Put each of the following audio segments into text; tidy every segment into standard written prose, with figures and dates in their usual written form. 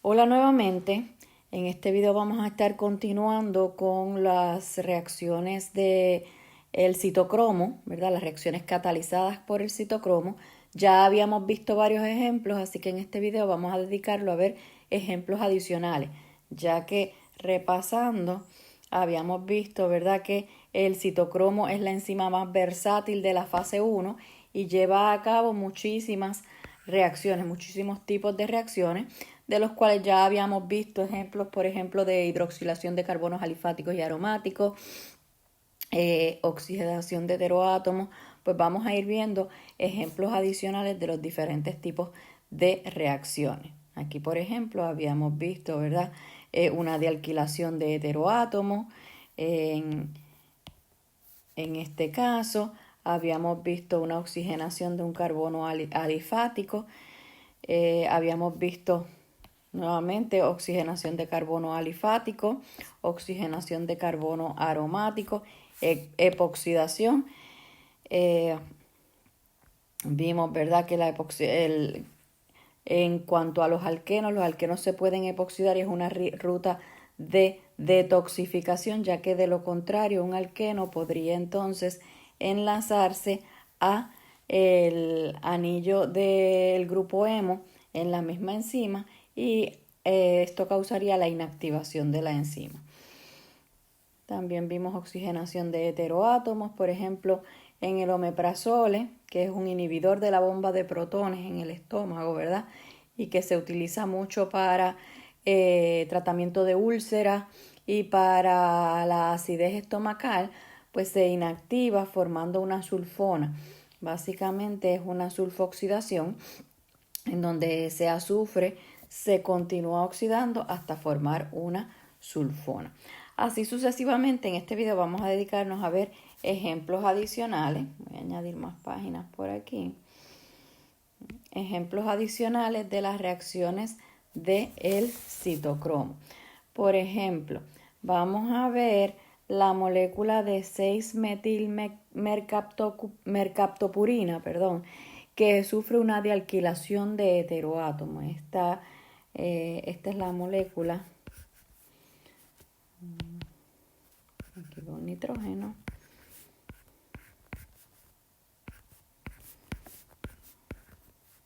Hola nuevamente. En este video vamos a estar continuando con las reacciones de el citocromo, ¿verdad? Las reacciones catalizadas por el citocromo. Ya habíamos visto varios ejemplos, así que en este video vamos a dedicarlo a ver ejemplos adicionales, ya que repasando habíamos visto, ¿verdad?, que el citocromo es la enzima más versátil de la fase 1 y lleva a cabo muchísimas reacciones, muchísimos tipos de reacciones, de los cuales ya habíamos visto ejemplos, por ejemplo, de hidroxilación de carbonos alifáticos y aromáticos, oxidación de heteroátomos. Pues vamos a ir viendo ejemplos adicionales de los diferentes tipos de reacciones. Aquí, por ejemplo, habíamos visto, ¿verdad?, una dealquilación de heteroátomos. En este caso, habíamos visto una oxigenación de un carbono alifático. Habíamos visto nuevamente oxigenación de carbono alifático, oxigenación de carbono aromático, epoxidación. Vimos, ¿verdad?, que en cuanto a los alquenos se pueden epoxidar y es una ruta de detoxificación, ya que de lo contrario un alqueno podría entonces enlazarse a el anillo del grupo hemo en la misma enzima y esto causaría la inactivación de la enzima. También vimos oxigenación de heteroátomos, por ejemplo, en el omeprazole, que es un inhibidor de la bomba de protones en el estómago, ¿verdad? Y que se utiliza mucho para tratamiento de úlceras y para la acidez estomacal, pues se inactiva formando una sulfona. Básicamente es una sulfoxidación en donde ese azufre se continúa oxidando hasta formar una sulfona. Así sucesivamente. En este video vamos a dedicarnos a ver ejemplos adicionales. Voy a añadir más páginas por aquí. Ejemplos adicionales de las reacciones del citocromo. Por ejemplo, vamos a ver la molécula de 6-metil-mercaptopurina, que sufre una dealquilación de heteroátomos. Esta es la molécula. Aquí va un nitrógeno.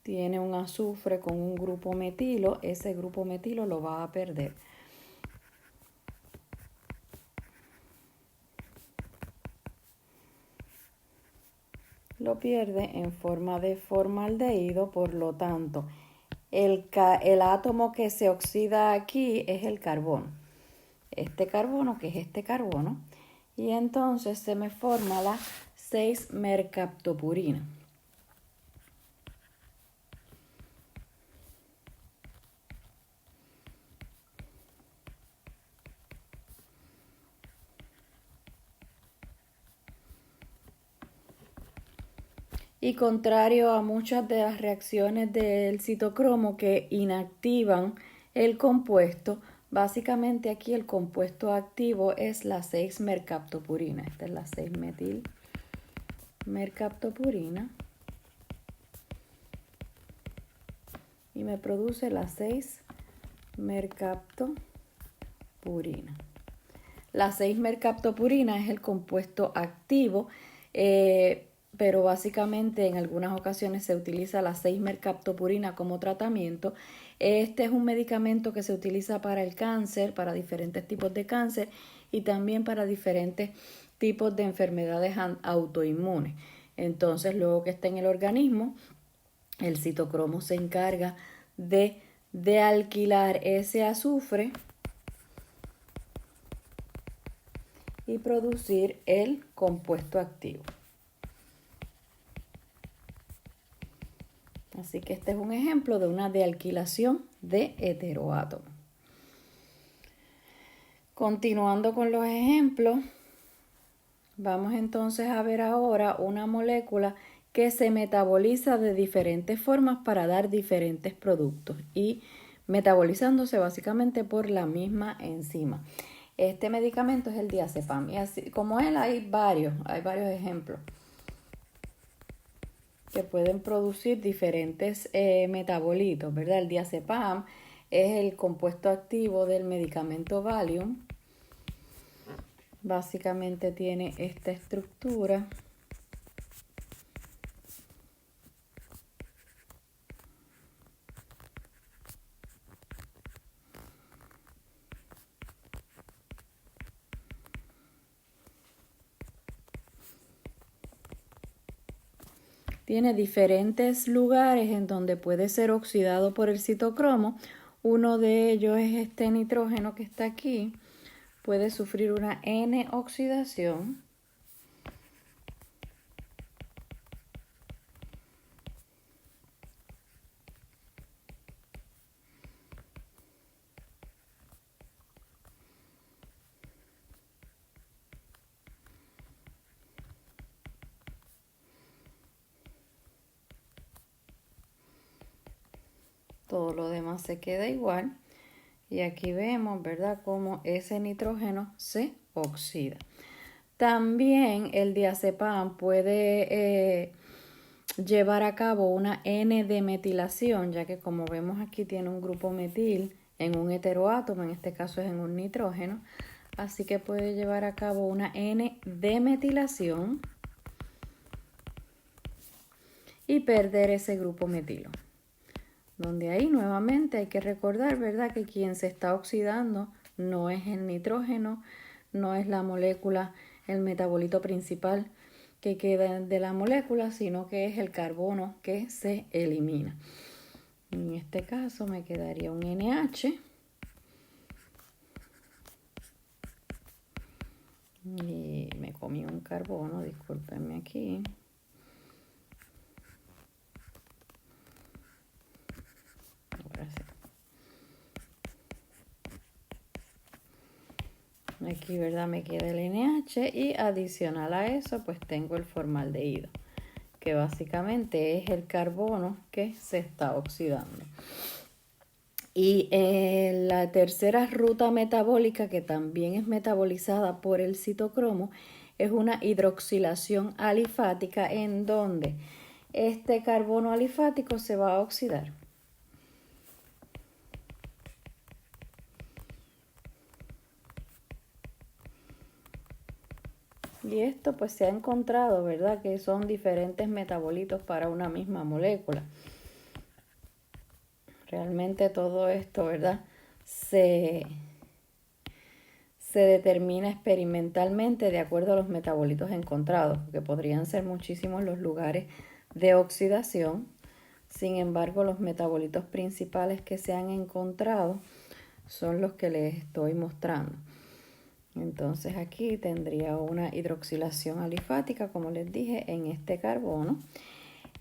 Tiene un azufre con un grupo metilo. Ese grupo metilo lo va a perder. Lo pierde en forma de formaldehído, por lo tanto, el átomo que se oxida aquí es el carbono. Este carbono, que es este carbono, y entonces se me forma la 6-mercaptopurina. Y contrario a muchas de las reacciones del citocromo que inactivan el compuesto, básicamente aquí el compuesto activo es la 6-mercaptopurina. Esta es la 6-metil-mercaptopurina. Y me produce la 6-mercaptopurina. La 6-mercaptopurina es el compuesto activo, pero básicamente en algunas ocasiones se utiliza la 6-mercaptopurina como tratamiento. Este es un medicamento que se utiliza para el cáncer, para diferentes tipos de cáncer y también para diferentes tipos de enfermedades autoinmunes. Entonces, luego que está en el organismo, el citocromo se encarga de alquilar ese azufre y producir el compuesto activo. Así que este es un ejemplo de una dealquilación de heteroátomos. Continuando con los ejemplos, vamos entonces a ver ahora una molécula que se metaboliza de diferentes formas para dar diferentes productos y metabolizándose básicamente por la misma enzima. Este medicamento es el diazepam y así como él hay varios ejemplos que pueden producir diferentes metabolitos, ¿verdad? El diazepam es el compuesto activo del medicamento Valium. Básicamente tiene esta estructura. Tiene diferentes lugares en donde puede ser oxidado por el citocromo. Uno de ellos es este nitrógeno que está aquí. Puede sufrir una N-oxidación. Todo lo demás se queda igual. Y aquí vemos, ¿verdad?, cómo ese nitrógeno se oxida. También el diazepam puede llevar a cabo una N-demetilación, ya que como vemos aquí tiene un grupo metil en un heteroátomo, en este caso es en un nitrógeno, así que puede llevar a cabo una N-demetilación y perder ese grupo metilo. Donde ahí nuevamente hay que recordar, ¿verdad?, que quien se está oxidando no es el nitrógeno, no es la molécula, el metabolito principal que queda de la molécula, sino que es el carbono que se elimina. En este caso me quedaría un NH. Y me comí un carbono, discúlpenme aquí. Ahora sí. Aquí, ¿verdad?, me queda el NH y adicional a eso, pues tengo el formaldehído, que básicamente es el carbono que se está oxidando. Y la tercera ruta metabólica, que también es metabolizada por el citocromo, es una hidroxilación alifática en donde este carbono alifático se va a oxidar. Y esto pues se ha encontrado, ¿verdad?, que son diferentes metabolitos para una misma molécula. Realmente todo esto, ¿verdad?, se determina experimentalmente de acuerdo a los metabolitos encontrados, porque podrían ser muchísimos los lugares de oxidación. Sin embargo, los metabolitos principales que se han encontrado son los que les estoy mostrando. Entonces aquí tendría una hidroxilación alifática, como les dije, en este carbono.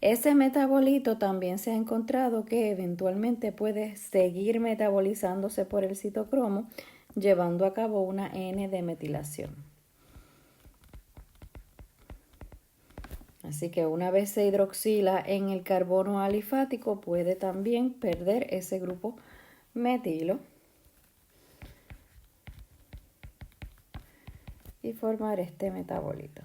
Ese metabolito también se ha encontrado que eventualmente puede seguir metabolizándose por el citocromo, llevando a cabo una N-demetilación. Así que una vez se hidroxila en el carbono alifático, puede también perder ese grupo metilo y formar este metabolito.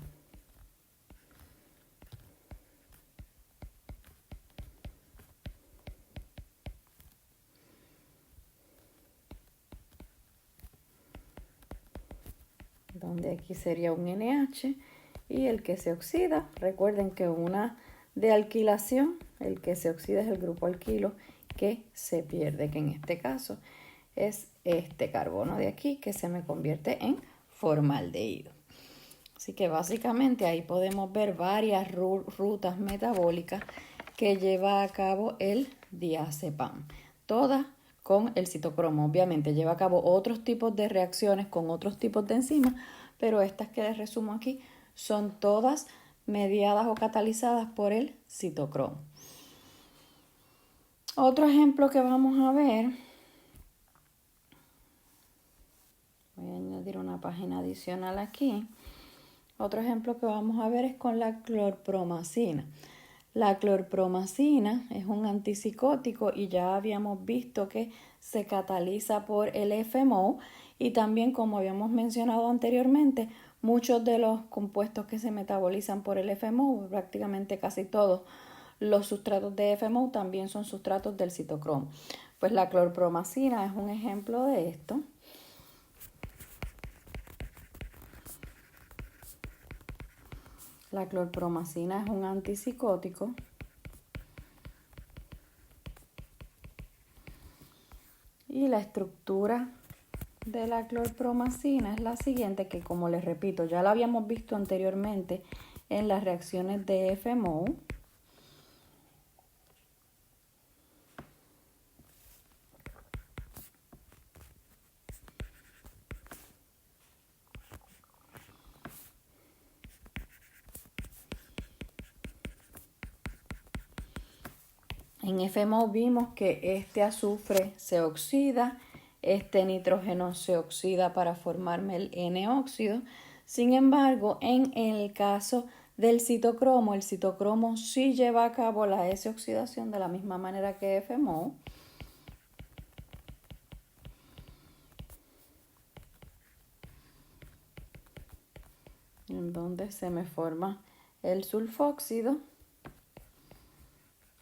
Donde aquí sería un NH y el que se oxida, recuerden que una de alquilación, el que se oxida es el grupo alquilo que se pierde, que en este caso es este carbono de aquí que se me convierte en formaldehído. Así que básicamente ahí podemos ver varias rutas metabólicas que lleva a cabo el diazepam, todas con el citocromo. Obviamente lleva a cabo otros tipos de reacciones con otros tipos de enzimas, pero estas que les resumo aquí son todas mediadas o catalizadas por el citocromo. Otro ejemplo que vamos a ver, voy a añadir una página adicional aquí. Otro ejemplo que vamos a ver es con la clorpromacina. La clorpromacina es un antipsicótico y ya habíamos visto que se cataliza por el FMO y también, como habíamos mencionado anteriormente, muchos de los compuestos que se metabolizan por el FMO, prácticamente casi todos los sustratos de FMO también son sustratos del citocromo. Pues la clorpromacina es un ejemplo de esto. La clorpromacina es un antipsicótico. Y la estructura de la clorpromacina es la siguiente, que como les repito, ya la habíamos visto anteriormente en las reacciones de FMO. En FMO vimos que este azufre se oxida, este nitrógeno se oxida para formarme el N-óxido. Sin embargo, en el caso del citocromo, el citocromo sí lleva a cabo la S-oxidación de la misma manera que FMO. En donde se me forma el sulfóxido.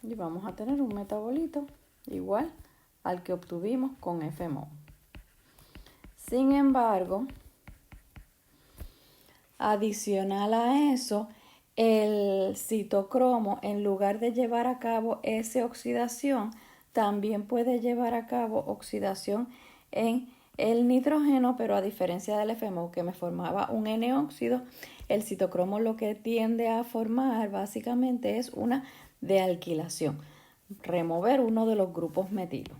Y vamos a tener un metabolito igual al que obtuvimos con FMO. Sin embargo, adicional a eso, el citocromo, en lugar de llevar a cabo esa oxidación, también puede llevar a cabo oxidación en el nitrógeno, pero a diferencia del FMO que me formaba un N-óxido, el citocromo lo que tiende a formar básicamente es una dealquilación, remover uno de los grupos metilo.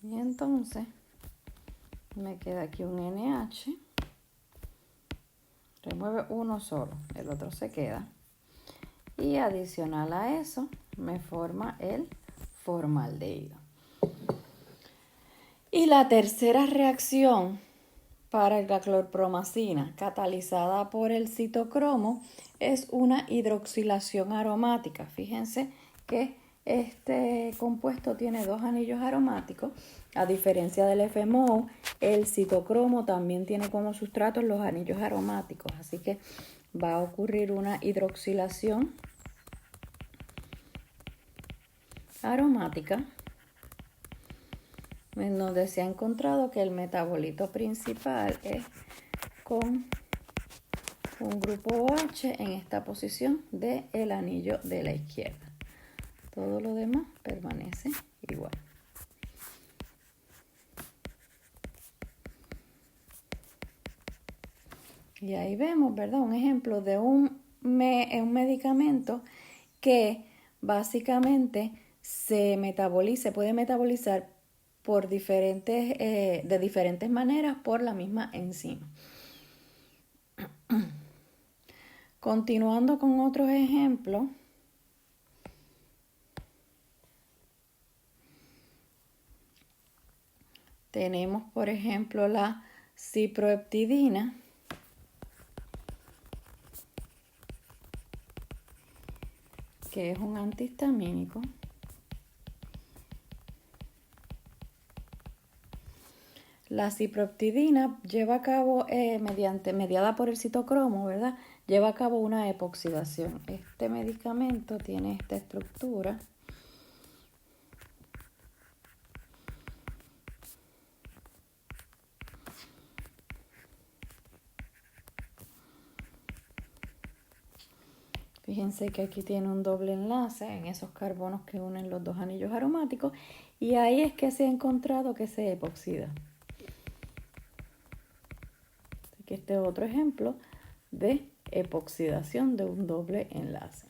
Y entonces me queda aquí un NH, remueve uno solo, el otro se queda. Y adicional a eso me forma el formaldehído. Y la tercera reacción para la clorpromacina catalizada por el citocromo es una hidroxilación aromática. Fíjense que este compuesto tiene dos anillos aromáticos. A diferencia del FMO, el citocromo también tiene como sustratos los anillos aromáticos. Así que va a ocurrir una hidroxilación aromática en donde se ha encontrado que el metabolito principal es con un grupo OH en esta posición del anillo de la izquierda. Todo lo demás permanece igual. Y ahí vemos, ¿verdad? Un ejemplo de un medicamento que básicamente se puede metabolizar por de diferentes maneras por la misma enzima. Continuando con otros ejemplos, tenemos por ejemplo la ciproheptidina, que es un antihistamínico. La ciproheptidina lleva a cabo, mediada por el citocromo, ¿verdad? Lleva a cabo una epoxidación. Este medicamento tiene esta estructura. Fíjense que aquí tiene un doble enlace en esos carbonos que unen los dos anillos aromáticos y ahí es que se ha encontrado que se epoxida. Aquí este es otro ejemplo de epoxidación de un doble enlace.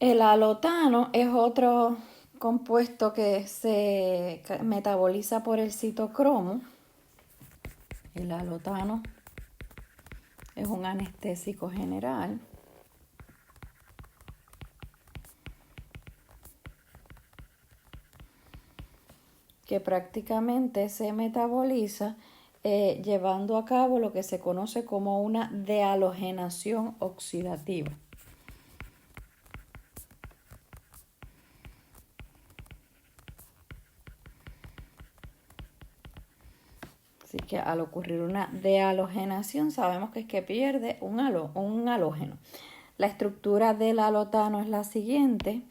El alotano es otro compuesto que se metaboliza por el citocromo. El alotano es un anestésico general. Que prácticamente se metaboliza llevando a cabo lo que se conoce como una dehalogenación oxidativa. Así que al ocurrir una dehalogenación sabemos que es que pierde un halógeno. La estructura del alotano es la siguiente.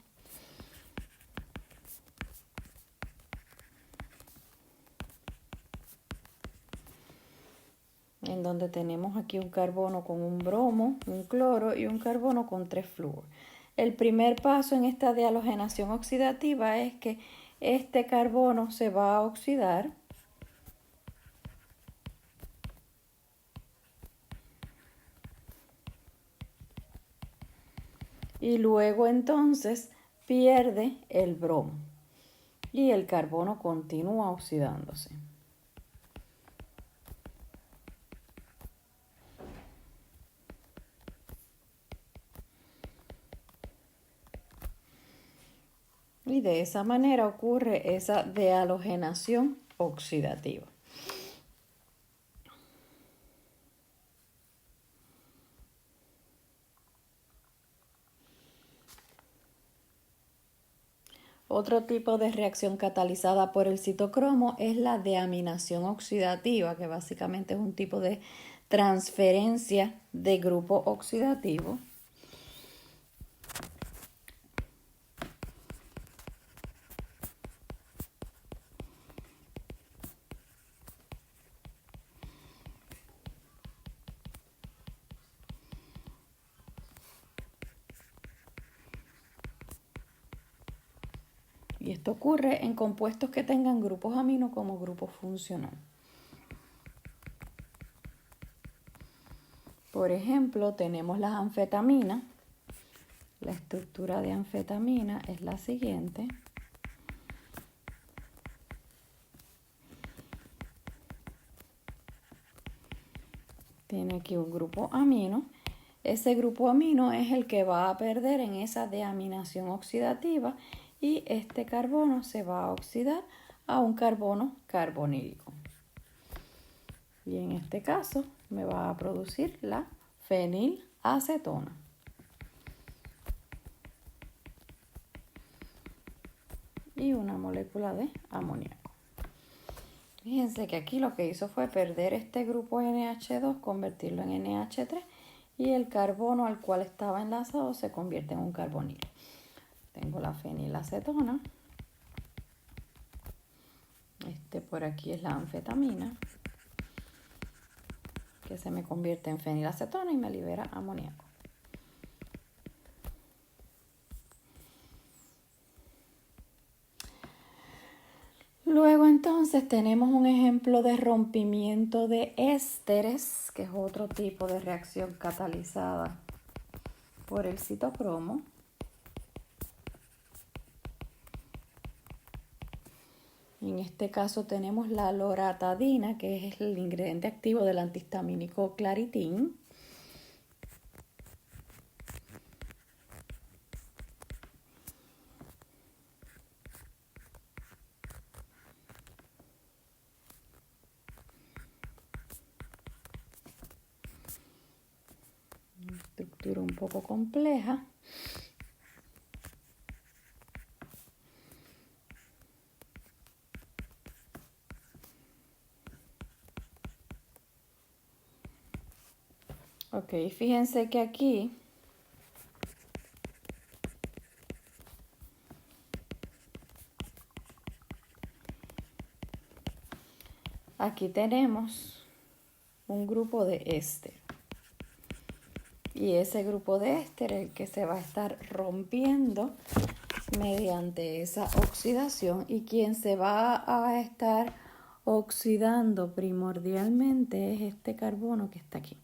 En donde tenemos aquí un carbono con un bromo, un cloro y un carbono con 3 flúor. El primer paso en esta dehalogenación oxidativa es que este carbono se va a oxidar y luego entonces pierde el bromo y el carbono continúa oxidándose. Y de esa manera ocurre esa dehalogenación oxidativa. Otro tipo de reacción catalizada por el citocromo es la deaminación oxidativa, que básicamente es un tipo de transferencia de grupo oxidativo. Y esto ocurre en compuestos que tengan grupos amino como grupo funcional. Por ejemplo, tenemos las anfetaminas. La estructura de anfetamina es la siguiente. Tiene aquí un grupo amino. Ese grupo amino es el que va a perder en esa deaminación oxidativa y este carbono se va a oxidar a un carbono carbonílico. Y en este caso me va a producir la fenilacetona. Y una molécula de amoníaco. Fíjense que aquí lo que hizo fue perder este grupo NH2, convertirlo en NH3 y el carbono al cual estaba enlazado se convierte en un carbonilo. Tengo la fenilacetona. Por aquí es la anfetamina, que se me convierte en fenilacetona y me libera amoníaco. Luego entonces tenemos un ejemplo de rompimiento de ésteres, que es otro tipo de reacción catalizada por el citocromo. En este caso tenemos la loratadina, que es el ingrediente activo del antihistamínico Claritin. Una estructura un poco compleja. Ok, fíjense que aquí tenemos un grupo de éster. Y ese grupo de éster es el que se va a estar rompiendo mediante esa oxidación y quien se va a estar oxidando primordialmente es este carbono que está aquí.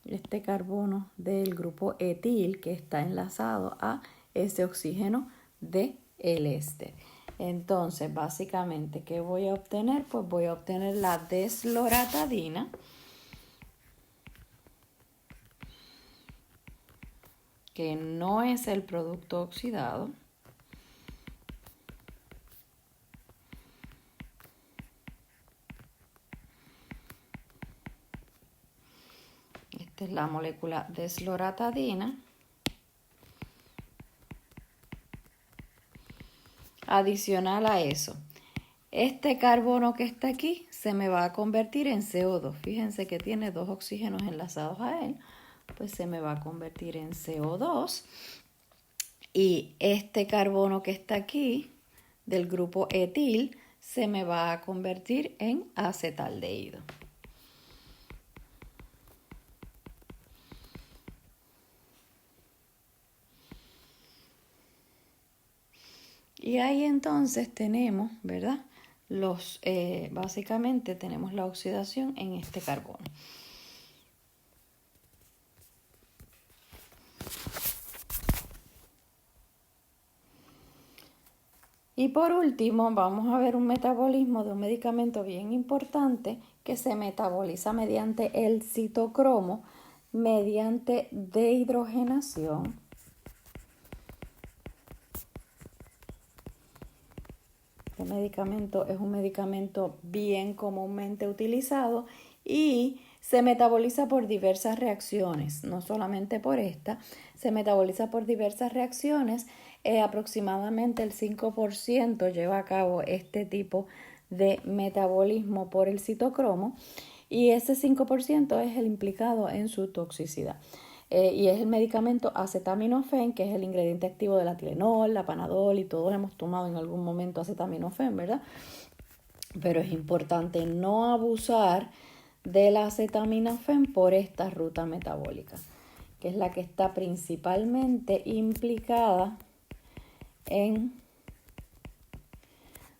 Este carbono del grupo etil que está enlazado a ese oxígeno del éster. Entonces, básicamente, ¿qué voy a obtener? Pues voy a obtener la desloratadina, que no es el producto oxidado. Esta es la molécula desloratadina. Adicional a eso, este carbono que está aquí se me va a convertir en CO2. Fíjense que tiene 2 oxígenos enlazados a él, pues se me va a convertir en CO2. Y este carbono que está aquí, del grupo etil, se me va a convertir en acetaldehído. Y ahí entonces tenemos, ¿verdad? Básicamente tenemos la oxidación en este carbono. Y por último, vamos a ver un metabolismo de un medicamento bien importante que se metaboliza mediante el citocromo, mediante dehidrogenación. Este medicamento es un medicamento bien comúnmente utilizado y se metaboliza por diversas reacciones, no solamente por esta, se metaboliza por diversas reacciones. Aproximadamente el 5% lleva a cabo este tipo de metabolismo por el citocromo y ese 5% es el implicado en su toxicidad. Y es el medicamento acetaminofén, que es el ingrediente activo de la Tylenol, la Panadol, y todos hemos tomado en algún momento acetaminofén, ¿verdad? Pero es importante no abusar del acetaminofén por esta ruta metabólica, que es la que está principalmente implicada en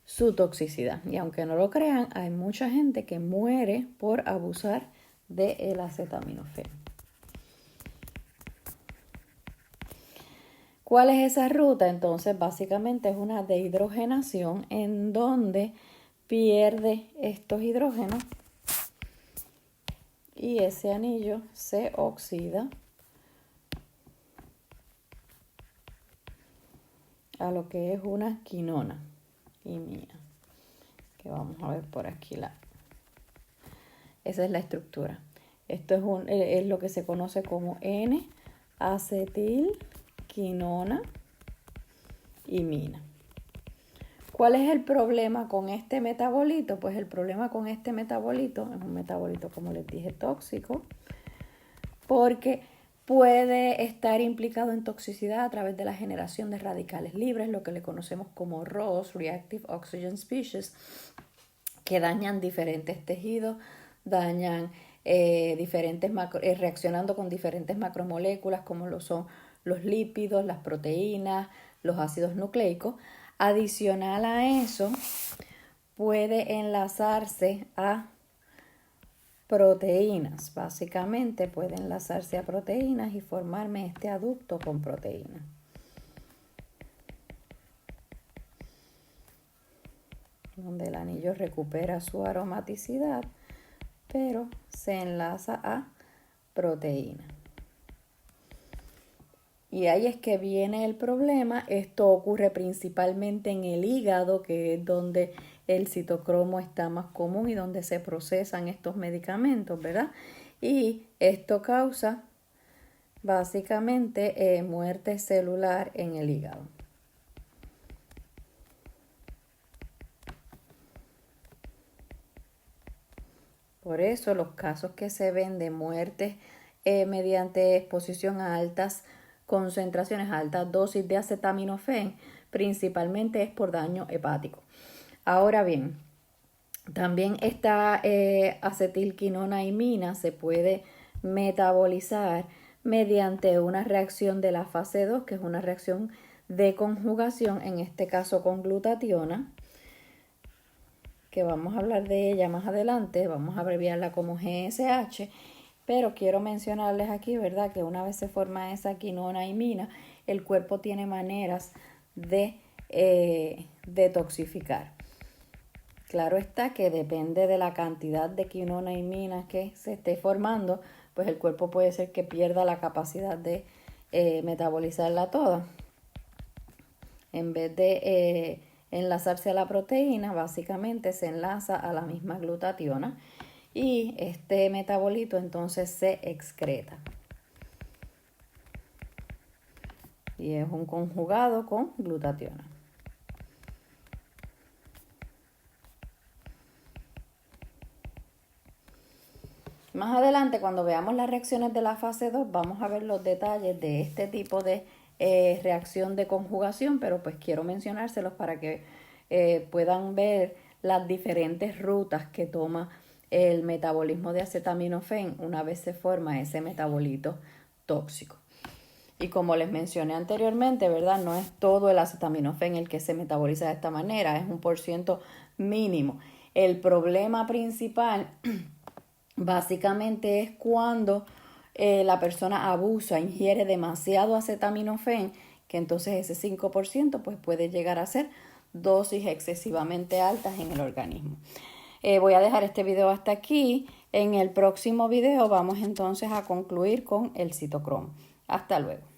su toxicidad. Y aunque no lo crean, hay mucha gente que muere por abusar del acetaminofén. ¿Cuál es esa ruta? Entonces, básicamente es una dehidrogenación en donde pierde estos hidrógenos y ese anillo se oxida a lo que es una quinona imina, que vamos a ver por aquí. Esa es la estructura. Esto es lo que se conoce como N-acetilquinona imina. ¿Cuál es el problema con este metabolito? Pues el problema con este metabolito es un metabolito, como les dije, tóxico, porque puede estar implicado en toxicidad a través de la generación de radicales libres, lo que le conocemos como ROS, Reactive Oxygen Species, que dañan diferentes tejidos, dañan reaccionando con diferentes macromoléculas como lo son los lípidos, las proteínas, los ácidos nucleicos. Adicional a eso, puede enlazarse a proteínas. Básicamente puede enlazarse a proteínas y formarme este aducto con proteínas. Donde el anillo recupera su aromaticidad, pero se enlaza a proteína. Y ahí es que viene el problema. Esto ocurre principalmente en el hígado, que es donde el citocromo está más común y donde se procesan estos medicamentos, ¿verdad? Y esto causa básicamente muerte celular en el hígado. Por eso los casos que se ven de muertes mediante exposición a altas concentraciones, a altas dosis de acetaminofén, principalmente es por daño hepático. Ahora bien, también esta acetilquinona imina se puede metabolizar mediante una reacción de la fase 2, que es una reacción de conjugación, en este caso con glutationa, que vamos a hablar de ella más adelante, vamos a abreviarla como GSH, pero quiero mencionarles aquí, ¿verdad?, que una vez se forma esa quinona imina, el cuerpo tiene maneras de detoxificar. Claro está que depende de la cantidad de quinona y mina que se esté formando, pues el cuerpo puede ser que pierda la capacidad de metabolizarla toda. En vez de enlazarse a la proteína, básicamente se enlaza a la misma glutationa y este metabolito entonces se excreta. Y es un conjugado con glutationa. Más adelante, cuando veamos las reacciones de la fase 2, vamos a ver los detalles de este tipo de reacción de conjugación, pero pues quiero mencionárselos para que puedan ver las diferentes rutas que toma el metabolismo de acetaminofén una vez se forma ese metabolito tóxico. Y como les mencioné anteriormente, ¿verdad? No es todo el acetaminofén el que se metaboliza de esta manera, es un % mínimo. El problema principal básicamente es cuando la persona abusa, ingiere demasiado acetaminofén, que entonces ese 5% pues puede llegar a ser dosis excesivamente altas en el organismo. Voy a dejar este video hasta aquí. En el próximo video vamos entonces a concluir con el citocromo. Hasta luego.